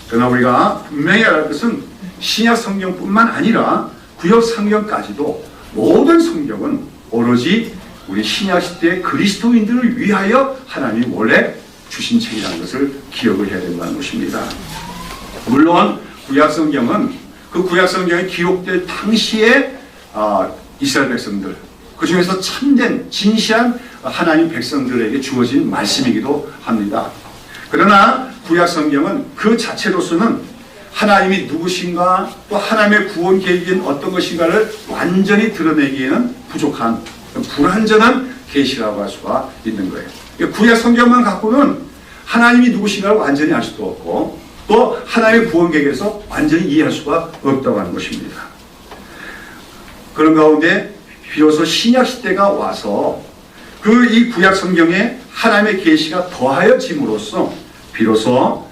그러나 우리가 분명히 알아야 할 것은 신약 성경뿐만 아니라 구약 성경까지도 모든 성경은 오로지 우리 신약 시대의 그리스도인들을 위하여 하나님이 원래 주신 책이라는 것을 기억을 해야 된다는 것입니다. 물론 구약 성경은 그 구약 성경에 기록될 당시에 이스라엘 백성들 그 중에서 참된 진실한 하나님 백성들에게 주어진 말씀이기도 합니다. 그러나 구약 성경은 그 자체로서는 하나님이 누구신가 또 하나님의 구원 계획인 어떤 것인가를 완전히 드러내기에는 부족한 불완전한 계시라고 할 수가 있는 거예요. 구약 성경만 갖고는 하나님이 누구신가를 완전히 알 수도 없고 또 하나님의 구원 계획에서 완전히 이해할 수가 없다고 하는 것입니다. 그런 가운데 비로소 신약 시대가 와서 이 구약 성경에 하나님의 계시가 더하여짐으로써 비로소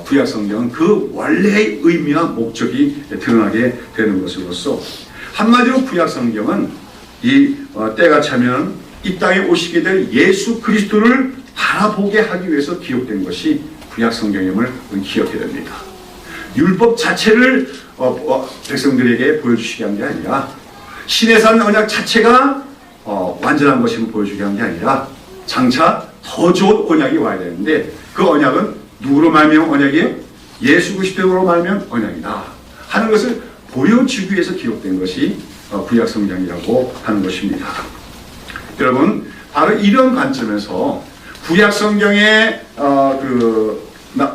구약 성경은 그 원래의 의미와 목적이 드러나게 되는 것으로서 한마디로 구약 성경은 이 때가 차면 이 땅에 오시게 될 예수 그리스도를 바라보게 하기 위해서 기록된 것이 구약 성경임을 기억해야 됩니다. 율법 자체를 백성들에게 보여주시게 한 게 아니라 신의 산 언약 자체가 완전한 것임을 보여주게 한 게 아니라 장차 더 좋은 언약이 와야 되는데 그 언약은 누구로 말미암은 언약이에요? 예수 그리스도로 말미암은 언약이다 하는 것을 보여주기 위해서 기록된 것이 구약 성경이라고 하는 것입니다. 여러분, 바로 이런 관점에서 구약 성경에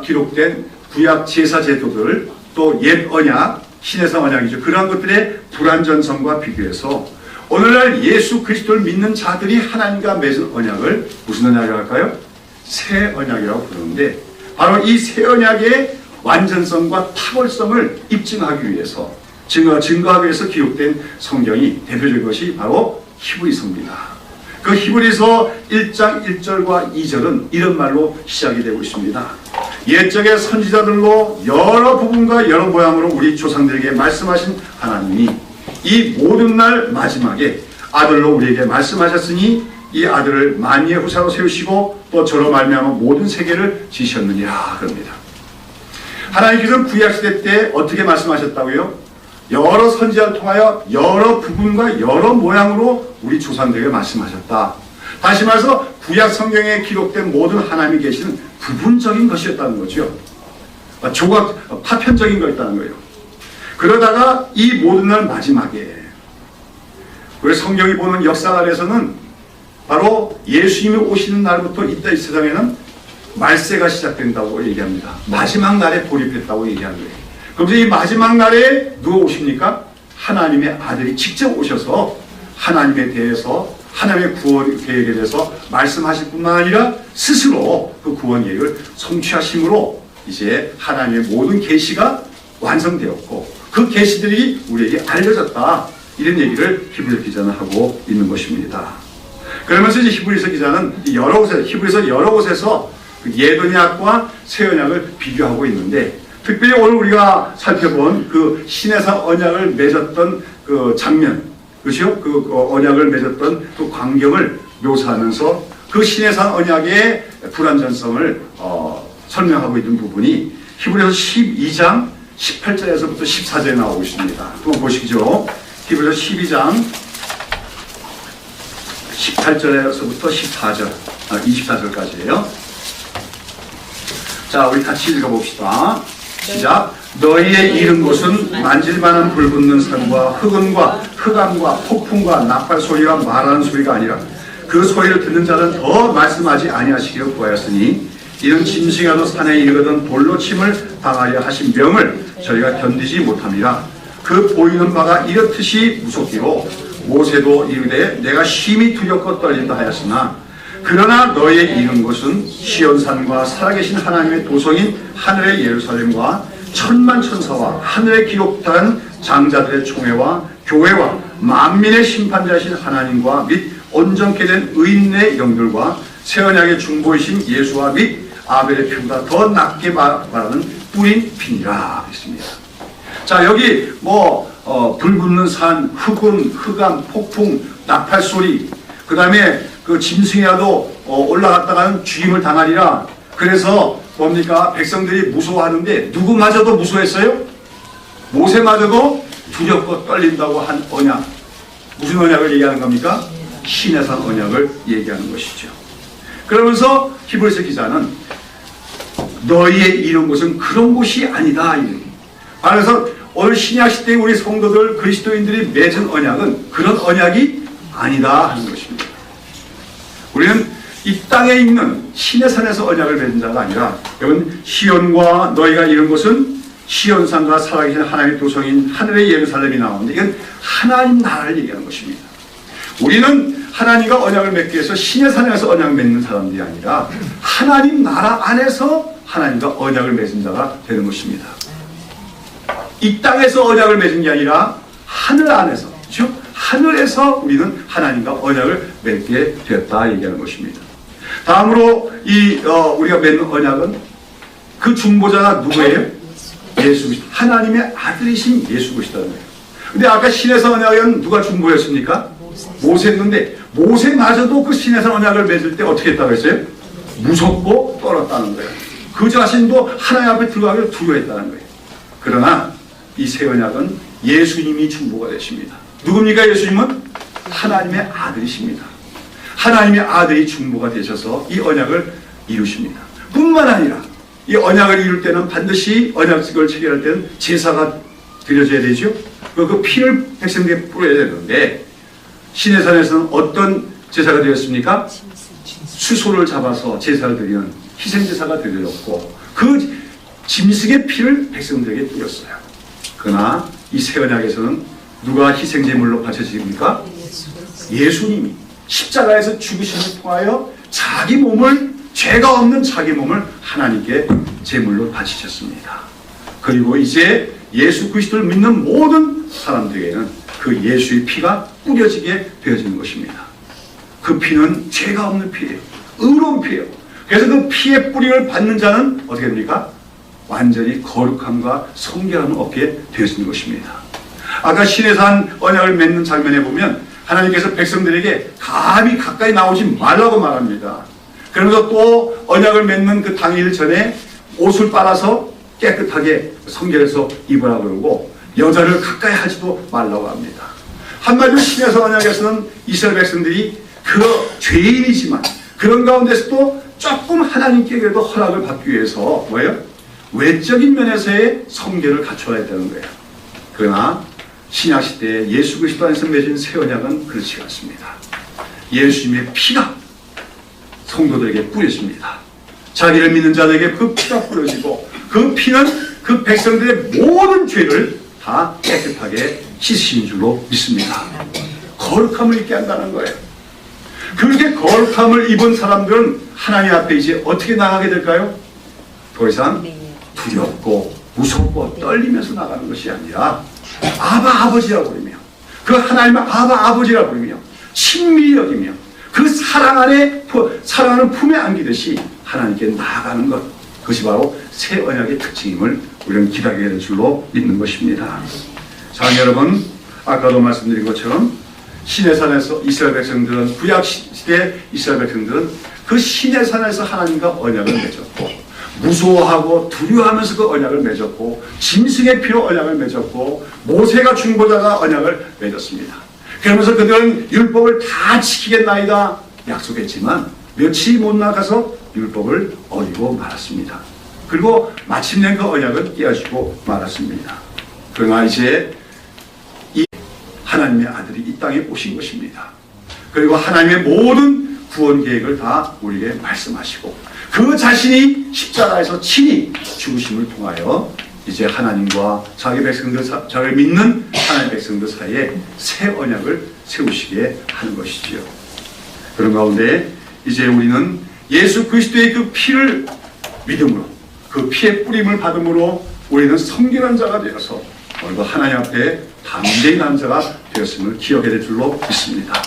기록된 구약 제사 제도들 또 옛 언약, 신의 산 언약이죠. 그러한 것들의 불완전성과 비교해서 오늘날 예수 그리스도를 믿는 자들이 하나님과 맺은 언약을 무슨 언약이라고 할까요? 새 언약이라고 부르는데 바로 이 새 언약의 완전성과 탁월성을 입증하기 위해서 증거하기 위해서 기록된 성경이 대표적인 것이 바로 히브리서입니다. 그 히브리서 1장 1절과 2절은 이런 말로 시작이 되고 있습니다. 옛적의 선지자들로 여러 부분과 여러 모양으로 우리 조상들에게 말씀하신 하나님이 이 모든 날 마지막에 아들로 우리에게 말씀하셨으니 이 아들을 만유의 후사로 세우시고 또 저로 말미암아 모든 세계를 지으셨느니라 그럽니다. 하나님께서는 구약시대 때 어떻게 말씀하셨다고요? 여러 선지자를 통하여 여러 부분과 여러 모양으로 우리 조상들에게 말씀하셨다. 다시 말해서 구약 성경에 기록된 모든 하나님이 계시는 부분적인 것이었다는 거죠. 파편적인 것이었다는 거예요. 그러다가 이 모든 날 마지막에 우리 성경이 보는 역사 안에서는 바로 예수님이 오시는 날부터 이 세상에는 말세가 시작된다고 얘기합니다. 마지막 날에 돌입했다고 얘기하는 거예요. 그럼 이 마지막 날에 누가 오십니까? 하나님의 아들이 직접 오셔서 하나님에 대해서 하나님의 구원 계획에 대해서 말씀하실 뿐만 아니라 스스로 그 구원 계획을 성취하심으로 이제 하나님의 모든 계시가 완성되었고 그 계시들이 우리에게 알려졌다. 이런 얘기를 히브리서 기자는 하고 있는 것입니다. 그러면서 이제 히브리서 기자는 히브리서 여러 곳에서 그 옛 언약과 새 언약을 비교하고 있는데 특별히 오늘 우리가 살펴본 그 신의 산 언약을 맺었던 그 장면, 그렇죠? 그 언약을 맺었던 그 광경을 묘사하면서 그 신의 산 언약의 불완전성을 설명하고 있는 부분이 히브리서 12장 18절에서부터 14절에 나오고 있습니다. 한번 보시죠. 히브리서 12장 18절에서부터 24절까지예요. 자, 우리 같이 읽어봅시다. 시작. 너희의 이른 곳은 만질만한 불붙는 산과 흑음과 흑암과 폭풍과 나팔 소리와 말하는 소리가 아니라 그 소리를 듣는 자는 더 말씀하지 아니하시기를 구하였으니 이는 짐승이라도 산에 이르거든 돌로 침을 당하려 하신 명을 저희가 견디지 못함이라. 그 보이는 바가 이렇듯이 무섭기로 모세도 이르되 내가 심히 두렵고 떨린다 하였으나 그러나 너희의 이른 곳은 시온산과 살아계신 하나님의 도성인 하늘의 예루살렘과 천만 천사와 하늘에 기록된 장자들의 총회와 교회와 만민의 심판자이신 하나님과 및 온전케 된 의인의 영들과 새 언약의 중보이신 예수와 및 아벨의 피보다 더 낫게 말하는 뿌린 피니라 했습니다. 자, 여기 불 붙는 산, 흑운, 흑암, 폭풍, 나팔 소리, 그 다음에 그 짐승이라도 올라갔다가는 죽임을 당하리라. 그래서 뭡니까? 백성들이 무서워하는데 누구마저도 무서워했어요? 모세마저도 두렵고 떨린다고 한 언약. 무슨 언약을 얘기하는 겁니까? 신의 산 언약을 얘기하는 것이죠. 그러면서 히브리서 기자는 너희의 이런 곳은 그런 곳이 아니다. 그래서 오늘 신약 시대의 우리 성도들 그리스도인들이 맺은 언약은 그런 언약이 아니다 하는 것입니다. 우리는 이 땅에 있는 신의 산에서 언약을 맺은 자가 아니라 여러분 시온과 너희가 이런 곳은 시온산과 살아계신 하나님의 도성인 하늘의 예루살렘이 나오는데 이건 하나님 나라를 얘기하는 것입니다. 우리는 하나님과 언약을 맺기 위해서 신의 산에서 언약 맺는 사람들이 아니라 하나님 나라 안에서 하나님과 언약을 맺은 자가 되는 것입니다. 이 땅에서 언약을 맺은 게 아니라 하늘 안에서, 즉 하늘에서 우리는 하나님과 언약을 맺게 되었다 얘기하는 것입니다. 다음으로 우리가 맺는 언약은 그 중보자가 누구예요? 예수 그리스도, 하나님의 아들이신 예수 그리스도라는 거예요. 근데 아까 신에서 언약은 누가 중보였습니까? 모세였는데 모세마저도 그 시내산 언약을 맺을 때 어떻게 했다고 했어요? 무섭고 떨었다는 거예요. 그 자신도 하나님 앞에 들어가기를 두려워했다는 거예요. 그러나 이 새 언약은 예수님이 중보가 되십니다. 누굽니까? 예수님은 하나님의 아들이십니다. 하나님의 아들이 중보가 되셔서 이 언약을 이루십니다. 뿐만 아니라 이 언약을 이룰 때는 반드시 언약식을 체결할 때는 제사가 드려져야 되죠. 그 피를 백성들에게 뿌려야 되는데 시내산에서는 어떤 제사가 되었습니까? 수소를 잡아서 제사를 드리는 희생제사가 드려졌고 그 짐승의 피를 백성들에게 뿌렸어요. 그러나 이 새 언약에서는 누가 희생제물로 바쳐집니까? 예수님이 십자가에서 죽으심을 통하여 자기 몸을, 죄가 없는 자기 몸을 하나님께 제물로 바치셨습니다. 그리고 이제 예수 그리스도를 믿는 모든 사람들에게는 그 예수의 피가 뿌려지게 되어지는 것입니다. 그 피는 죄가 없는 피예요. 의로운 피예요. 그래서 그 피의 뿌림을 받는 자는 어떻게 됩니까? 완전히 거룩함과 성결함을 얻게 되어지는 것입니다. 아까 시내산 언약을 맺는 장면에 보면 하나님께서 백성들에게 감히 가까이 나오지 말라고 말합니다. 그러면서 또 언약을 맺는 그 당일 전에 옷을 빨아서 깨끗하게 성결해서 입으라고 그러고 여자를 가까이 하지도 말라고 합니다. 한마디로 시내산 언약에서는 이스라엘 백성들이 그 죄인이지만 그런 가운데서도 조금 하나님께 그래도 허락을 받기 위해서 뭐예요? 외적인 면에서의 성결을 갖춰야 했다는 거예요. 그러나 신약시대에 예수 그리스도 안에서 맺은 새 언약은 그렇지 않습니다. 예수님의 피가 성도들에게 뿌려집니다. 자기를 믿는 자들에게 그 피가 뿌려지고 그 피는 그 백성들의 모든 죄를 다 깨끗하게 씻으신 줄로 믿습니다. 거룩함을 입게 한다는 거예요. 그렇게 거룩함을 입은 사람들은 하나님 앞에 이제 어떻게 나가게 될까요? 더 이상 두렵고 무섭고 떨리면서 나가는 것이 아니라 아바 아버지라고 부르며 그 하나님의 아바 아버지라고 부르며 친밀히 여기며 그 사랑 안에 사랑하는 품에 안기듯이 하나님께 나아가는 것, 그것이 바로 새 언약의 특징임을 우리는 기다리게 될 줄로 믿는 것입니다. 자, 여러분, 아까도 말씀드린 것처럼 시내산에서 이스라엘 백성들은, 구약시대 이스라엘 백성들은 그 시내산에서 하나님과 언약을 맺었고 무서워하고 두려워하면서 그 언약을 맺었고 짐승의 피로 언약을 맺었고 모세가 중보자가 언약을 맺었습니다. 그러면서 그들은 율법을 다 지키겠나이다 약속했지만 며칠 못 나가서 율법을 어기고 말았습니다. 그리고 마침내 그 언약을 깨어지고 말았습니다. 그러나 이제 이 하나님의 아들이 이 땅에 오신 것입니다. 그리고 하나님의 모든 구원 계획을 다 우리에게 말씀하시고 그 자신이 십자가에서 친히 죽으심을 통하여 이제 하나님과 자기 백성들, 자기를 믿는 하나님의 백성들 사이에 새 언약을 세우시게 하는 것이지요. 그런 가운데 이제 우리는 예수 그리스도의 그 피를 믿음으로 그 피의 뿌림을 받음으로 우리는 성결한 자가 되어서 오늘도 하나님 앞에 담대히 난 자가 되었음을 기억해야 될 줄로 믿습니다.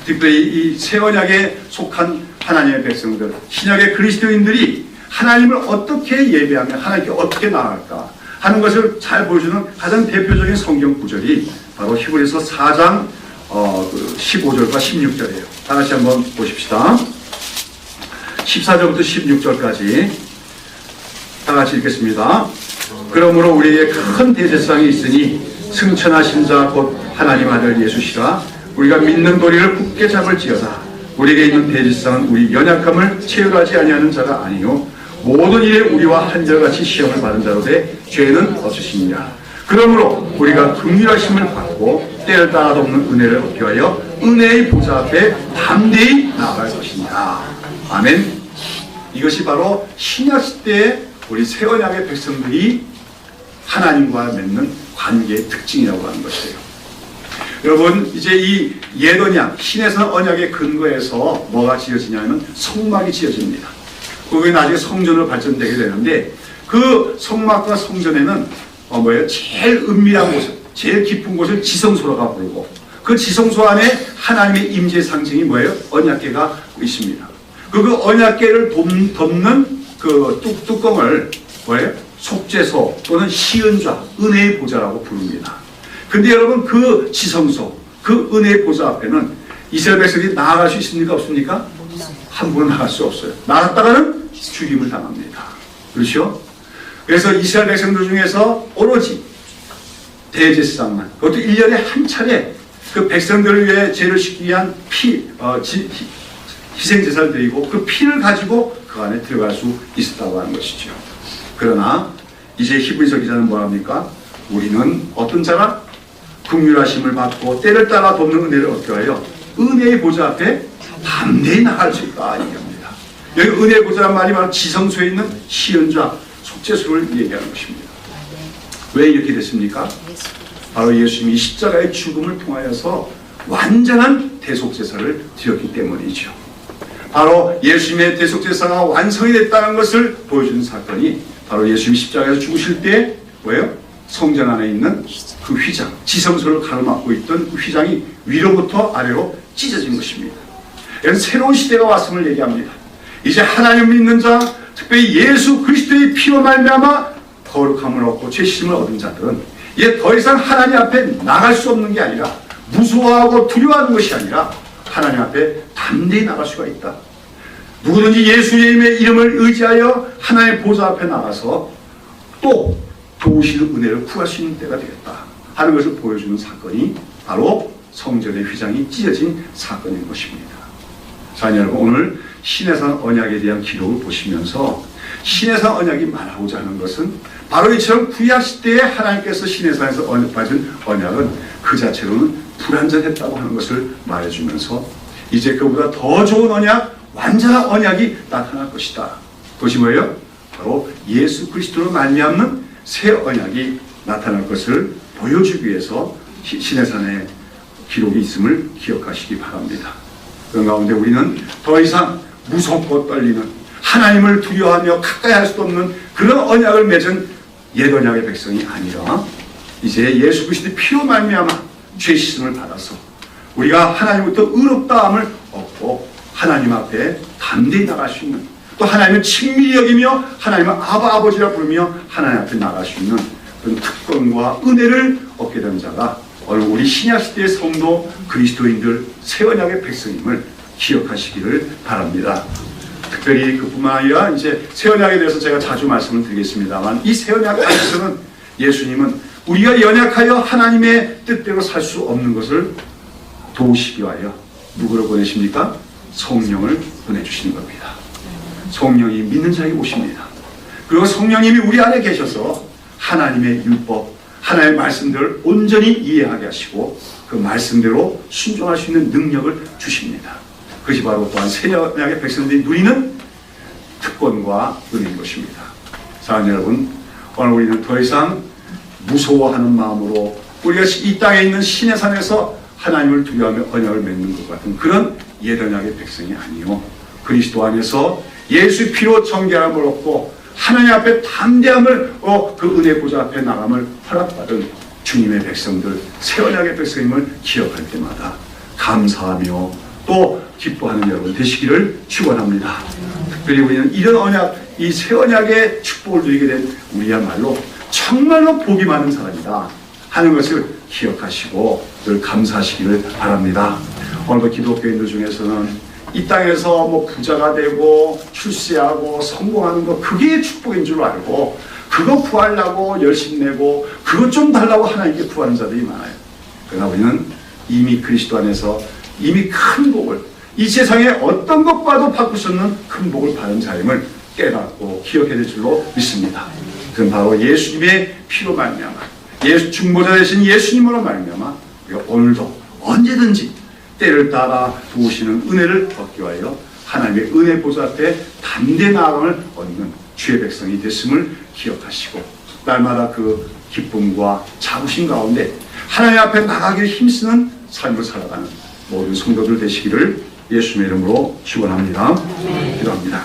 특별히 이 새 언약에 속한 하나님의 백성들, 신약의 그리스도인들이 하나님을 어떻게 예배하며 하나님께 어떻게 나아갈까 하는 것을 잘 보여주는 가장 대표적인 성경 구절이 바로 히브리서 4장 15절과 16절이에요. 다 같이 한번 보십시다. 14절부터 16절까지 다 같이 읽겠습니다. 그러므로 우리에게 큰 대제사장이 있으니 승천하신 자 곧 하나님 아들 예수시라. 우리가 믿는 도리를 굳게 잡을지어다. 우리에게 있는 대제사장은 우리 연약함을 체휼하지 아니하는 자가 아니요 모든 일에 우리와 한결같이 시험을 받은 자로 돼 죄는 없으시니라. 그러므로 우리가 긍휼하심을 받고 때를 따라도 없는 은혜를 얻기 위하여 은혜의 보좌 앞에 담대히 나아갈 것이니라. 아멘. 이것이 바로 신약 시대의 우리 새 언약의 백성들이 하나님과 맺는 관계의 특징이라고 하는 것이에요. 여러분, 이제 이 옛 언약, 신에서 언약의 근거에서 뭐가 지어지냐면 성막이 지어집니다. 그게 나중에 성전으로 발전되게 되는데 그 성막과 성전에는 제일 은밀한 곳, 제일 깊은 곳을 지성소라고 부르고 그 지성소 안에 하나님의 임재 상징이 뭐예요? 언약궤가 있습니다. 그 언약궤를 덮는 그 뚜껑을 속죄소 또는 시은좌, 은혜의 보좌라고 부릅니다. 근데 여러분 그 지성소, 그 은혜의 보좌 앞에는 이스라엘 백성이 나아갈 수 있습니까? 없습니까? 함부로 나갈 수 없어요. 나갔다가는 죽임을 당합니다. 그렇죠? 그래서 이스라엘 백성들 중에서 오로지 대제사장만, 그것도 1년에 한 차례 그 백성들을 위해 죄를 씻기 위한 희생제사를 드리고 그 피를 가지고 그 안에 들어갈 수 있었다고 하는 것이죠. 그러나 이제 히브리서 기자는 뭐합니까? 우리는 어떤 자가 긍휼하심을 받고 때를 따라 돕는 은혜를 얻게 하여 은혜의 보좌 앞에 담대히 나갈 수 있다 얘기합니다. 여기 은혜의 보좌란 말이 바로 지성소에 있는 시연자 속죄소를 얘기하는 것입니다. 왜 이렇게 됐습니까? 바로 예수님이 십자가의 죽음을 통하여서 완전한 대속제사를 드렸기 때문이죠. 바로 예수님의 대속제사가 완성이 됐다는 것을 보여주는 사건이 바로 예수님이 십자가에서 죽으실 때 뭐예요? 성전 안에 있는 그 휘장, 지성소를 가로막고 있던 그 휘장이 위로부터 아래로 찢어진 것입니다. 이런 새로운 시대가 왔음을 얘기합니다. 이제 하나님 믿는 자, 특별히 예수 그리스도의 피로 말미암아 거룩함을 얻고 죄심을 얻은 자들은 이제 더 이상 하나님 앞에 나갈 수 없는 게 아니라 무서워하고 두려워하는 것이 아니라 하나님 앞에 담대히 나갈 수가 있다. 누구든지 예수님의 이름을 의지하여 하나님의 보좌 앞에 나가서 또 도우시는 은혜를 구할 수 있는 때가 되겠다 하는 것을 보여주는 사건이 바로 성전의 휘장이 찢어진 사건인 것입니다. 자, 여러분, 오늘 신해산 언약에 대한 기록을 보시면서 신해산 언약이 말하고자 하는 것은 바로 이처럼 구약 시대에 하나님께서 신해산에서 받은 언약은 그 자체로는 불완전했다고 하는 것을 말해주면서 이제 그보다 더 좋은 언약, 완전한 언약이 나타날 것이다. 그것이 뭐예요? 바로 예수 그리스도로 말미암는 새 언약이 나타날 것을 보여주기 위해서 신해산의 기록이 있음을 기억하시기 바랍니다. 그런 가운데 우리는 더 이상 무섭고 떨리는 하나님을 두려워하며 가까이 할 수도 없는 그런 언약을 맺은 옛 언약의 백성이 아니라 이제 예수 그리스도의 피로 말미암아 죄 씻음을 받아서 우리가 하나님부터 의롭다함을 얻고 하나님 앞에 담대히 나갈 수 있는, 또 하나님을 친밀히 여기며 하나님을 아바 아버지라 부르며 하나님 앞에 나갈 수 있는 그런 특권과 은혜를 얻게 된 자가 오늘 우리 신약시대의 성도 그리스도인들 새 언약의 백성임을 기억하시기를 바랍니다. 특별히 그뿐만 아니라 이제 새 언약에 대해서 제가 자주 말씀을 드리겠습니다만 이 새 언약 안에서는 예수님은 우리가 연약하여 하나님의 뜻대로 살 수 없는 것을 도우시기 위하여 누구를 보내십니까? 성령을 보내주시는 겁니다. 성령이 믿는 자에게 오십니다. 그리고 성령님이 우리 안에 계셔서 하나님의 율법, 하나님의 말씀들을 온전히 이해하게 하시고 그 말씀대로 순종할 수 있는 능력을 주십니다. 그것이 바로 또한 새 언약의 백성들이 누리는 특권과 은혜인 것입니다. 사랑하는 여러분, 오늘 우리는 더 이상 무서워하는 마음으로 우리가 이 땅에 있는 시내산에서 하나님을 두려워하며 언약을 맺는 것 같은 그런 옛 언약의 백성이 아니요, 그리스도 안에서 예수의 피로 정결함을 얻고 하나님 앞에 담대함을 그 은혜 보좌 앞에 나감을 허락받은 주님의 백성들, 새 언약의 백성임을 기억할 때마다 감사하며 또 기뻐하는 여러분 되시기를 축원합니다. 특별히 우리는 이런 언약, 이 새 언약의 축복을 누리게 된 우리야말로 정말로 복이 많은 사람이다 하는 것을 기억하시고 늘 감사하시기를 바랍니다. 오늘도 기독교인들 중에서는 이 땅에서 뭐 부자가 되고 출세하고 성공하는 거 그게 축복인 줄 알고 그거 구하려고 열심히 내고 그것 좀 달라고 하나님께 구하는 자들이 많아요. 그러나 우리는 이미 그리스도 안에서 이미 큰 복을, 이 세상에 어떤 것과도 바꿀 수 없는 큰 복을 받은 자임을 깨닫고 기억해야 될 줄로 믿습니다. 그건 바로 예수님의 피로 말미암아, 중보자 되신 예수님으로 말미암아 우리가 오늘도 언제든지 때를 따라 도우시는 은혜를 얻기 위하여 하나님의 은혜 보좌 앞에 담대 나아감을 얻는 주의 백성이 됐음을 기억하시고 날마다 그 기쁨과 자부심 가운데 하나님 앞에 나가기를 힘쓰는 삶을 살아가는 모든 성도들 되시기를 예수님의 이름으로 축원합니다. 기도합니다.